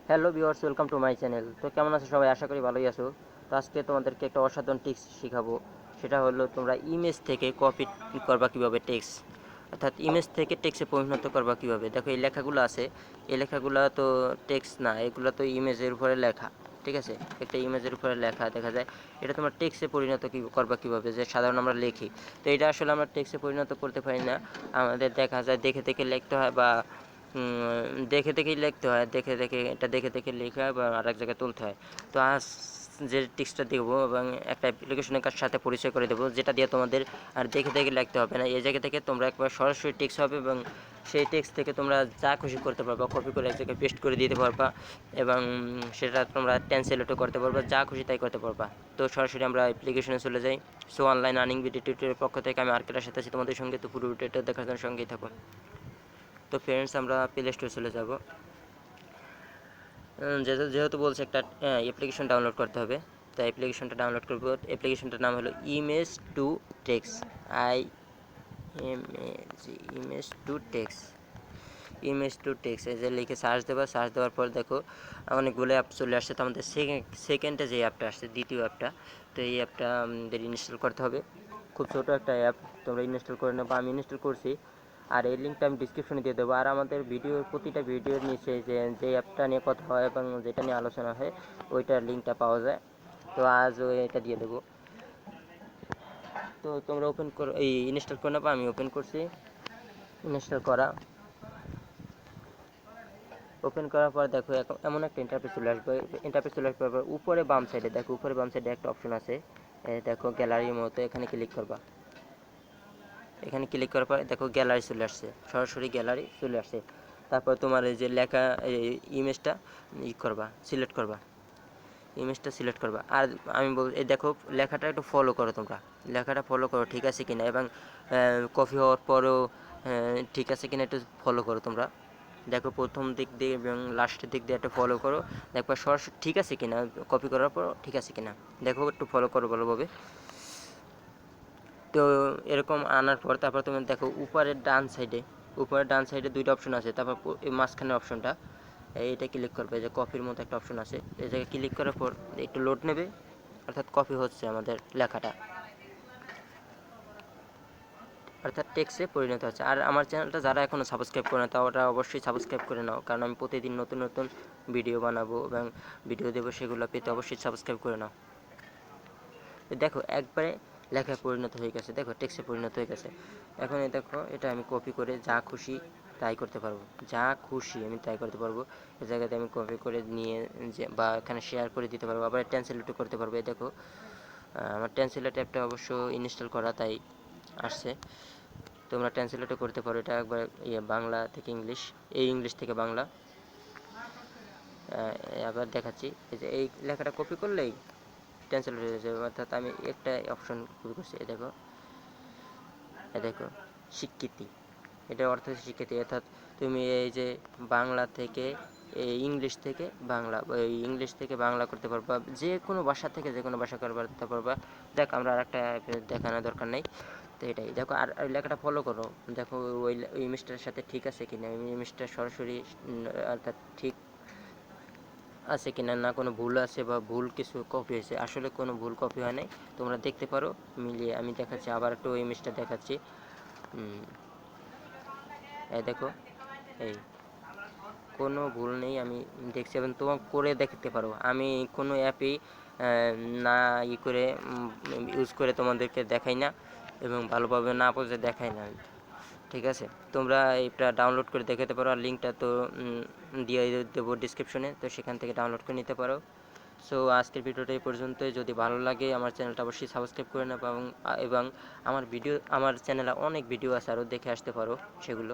Hello viewers, welcome to my channel. তো কেমন আছো সবাই? আশা করি ভালোই আছো। তো আজকে তোমাদেরকে একটা অসাধারণ টিক্স শেখাবো। সেটা হলো তোমরা ইমেজ থেকে কপি করবা কিভাবে টেক্সট, অর্থাৎ ইমেজ থেকে টেক্সটে পরিণত করবা কিভাবে। দেখো এই লেখাগুলো আছে, এই লেখাগুলো তো টেক্সট না, এগুলো তো ইমেজের উপরে লেখা। ঠিক আছে, একটা ইমেজের উপরে লেখা দেখা যায়, এটা তোমরা টেক্সটে পরিণত করবা কিভাবে, যে সাধারণ আমরা লিখি। তো এটা আসলে আমরা টেক্সটে পরিণত করতে পারি না, আমাদের দেখা যায় দেখে দেখে লিখতে হয়, বা দেখে দেখেই লিখতে হয়, দেখে দেখে লেখা বা আরেক জায়গায় তুলতে হয়। তো আজ যে টিক্সটা দেবো এবং একটা অ্যাপ্লিকেশনের কার সাথে পরিচয় করে দেবো, যেটা দিয়ে তোমাদের আর দেখে দেখে লিখতে হবে না। এই জায়গা থেকে তোমরা একবার সরাসরি টেক্সট হবে এবং সেই টেক্সট থেকে তোমরা যা খুশি করতে পারবা, কপি করে এক জায়গায় পেস্ট করে দিতে পারবা এবং সেটা তোমরা ট্রান্সলেটও করতে পারবা, যা খুশি তাই করতে পারবা। তো সরাসরি আমরা অ্যাপ্লিকেশনে চলে যাই। সো অনলাইন আর্নিং ভিডিও টিউটোরিয়ালের পক্ষ থেকে আমি আর্কেটার সাথে আছি তোমাদের সঙ্গে। তো পুরো ভিডিওটা দেখার জন্য সঙ্গেই থাকুন। তো ফ্রেন্ডস, আমরা প্লে স্টোরে চলে যাব। যেহেতু বলছে একটা অ্যাপ্লিকেশন ডাউনলোড করতে হবে, তো অ্যাপ্লিকেশনটা ডাউনলোড করব। অ্যাপ্লিকেশনটার নাম হলো image to text, image to text. Image to text এই যে লিখে সার্চ দেবা, সার্চ দেওয়ার পর দেখো অনেকগুলো অ্যাপ চলে আসছে। তো আমাদের সেকেন্ডে যে অ্যাপটা আসছে, দ্বিতীয় অ্যাপটা, তো এই অ্যাপটা আমাদের ইনস্টল করতে হবে। খুব ছোটো একটা অ্যাপ, তোমরা ইনস্টল করে নেবো। আমি ইনস্টল করছি, আর এই লিঙ্কটা আমি ডিসক্রিপশনে দিয়ে দেবো। আর আমাদের প্রতিটা ভিডিওর নিচে যে অ্যাপটা নিয়ে কথা হয় এবং যেটা নিয়ে আলোচনা হয়, ওইটার লিঙ্কটা পাওয়া যায়। তো আজও এটা দিয়ে দেবো। তো তোমরা ওপেন করো, এই ইনস্টল করে নেবো। আমি ওপেন করছি। ইনস্টল করা ওপেন করার পর দেখো এমন একটা ইন্টারফেস চলে আসবে। ইন্টারফেস চলে আসার পর উপরে বাম সাইডে দেখো, উপরে বাম সাইডে একটা অপশন আছে, দেখো গ্যালারির মতো। এখানে ক্লিক করবা। এখানে ক্লিক করার পর দেখো গ্যালারি চলে আসছে, সরাসরি গ্যালারি চলে আসছে। তারপর তোমার এই যে লেখা ইমেজটা সিলেক্ট করবা, ইমেজটা সিলেক্ট করবা। আর আমি এই দেখো লেখাটা একটু ফলো করো, তোমরা লেখাটা ফলো করো ঠিক আছে কিনা, এবং কপি হওয়ার পরও ঠিক আছে কিনা একটু ফলো করো তোমরা। দেখো প্রথম দিক দিয়ে এবং লাস্টের দিক দিয়ে একটু ফলো করো, দেখবা সরাসরি ঠিক আছে কিনা, কপি করার পর ঠিক আছে কিনা দেখো, একটু ফলো করো ভালোভাবে। তো এরকম আনার পর তারপর তুমি দেখো উপরের ডান সাইডে দুইটা অপশন আছে। তারপর এই মাঝখানের অপশনটা, এইটা ক্লিক করবে, যে কপির মতো একটা অপশন আছে, এই জায়গায় ক্লিক করার পর একটু লোড নেবে, অর্থাৎ কপি হচ্ছে আমাদের লেখাটা, অর্থাৎ টেক্সটে পরিণত হচ্ছে। আর আমার চ্যানেলটা যারা এখনও সাবস্ক্রাইব করে না, ওরা অবশ্যই সাবস্ক্রাইব করে নাও, কারণ আমি প্রতিদিন নতুন নতুন ভিডিও বানাবো এবং ভিডিও দেবো, সেগুলো পেতে অবশ্যই সাবস্ক্রাইব করে নাও। দেখো একবারে লেখায় পরিণত হয়ে গেছে, দেখো টেক্সটে পরিণত হয়ে গেছে। এখন দেখো এটা আমি কপি করে যা খুশি তাই করতে পারবো, যা খুশি আমি তাই করতে পারবো। এই জায়গাতে আমি কপি করে নিয়ে যে বা এখানে শেয়ার করে দিতে পারবো, আবার ট্রান্সলেটও করতে পারবো। এই দেখো আমার ট্রান্সলেট অ্যাপটা অবশ্য ইনস্টল করা, তাই আসছে। তোমরা ট্রান্সলেটও করতে পারো, এটা একবার বাংলা থেকে ইংলিশ, এই ইংলিশ থেকে বাংলা। আবার দেখাচ্ছি, এই যে এই লেখাটা কপি করলেই ট্রান্সলেট হয়ে যাবে, অর্থাৎ আমি একটা অপশন কপি করছি। এ দেখো স্বীকৃতি, এটা অর্থ হচ্ছে স্বীকৃতি, অর্থাৎ তুমি এই যে বাংলা থেকে ইংলিশ থেকে বাংলা, ইংলিশ থেকে বাংলা করতে পারবা, যে কোনো ভাষা থেকে যে কোনো ভাষা করতে পারবা। দেখ আমরা আর একটা দেখানোর দরকার নেই। তো এটাই দেখো, আর ওই লেখাটা ফলো করো, দেখো ওই ইমেজটার সাথে ঠিক আছে কিনা, ইমেজটা সরাসরি অর্থাৎ ঠিক আছে কিনা, না কোনো ভুল আছে বা ভুল কিছু কপি হয়েছে। আসলে কোনো ভুল কপি হয় নাই, তোমরা দেখতে পারো মিলিয়ে। আমি দেখাচ্ছি, আবার একটু ইমেজটা দেখাচ্ছি। এই দেখো, এই কোনো ভুল নেই, আমি দেখছি এবং তোমার করে দেখতে পারো। আমি কোনো অ্যাপেই না করে ইউজ করে তোমাদেরকে দেখাই না, এবং ভালোভাবে না বুঝে দেখাই না। ঠিক আছে, তোমরা এটা ডাউনলোড করে দেখাতে পারো, আর লিঙ্কটা তো দিয়ে দেবো ডিসক্রিপশনে, তো সেখান থেকে ডাউনলোড করে নিতে পারো। সো আজকের ভিডিওটা এই পর্যন্তই। যদি ভালো লাগে আমার চ্যানেলটা অবশ্যই সাবস্ক্রাইব করে নেবে, এবং আমার চ্যানেলে অনেক ভিডিও আছে, আরও দেখে আসতে পারো সেগুলো।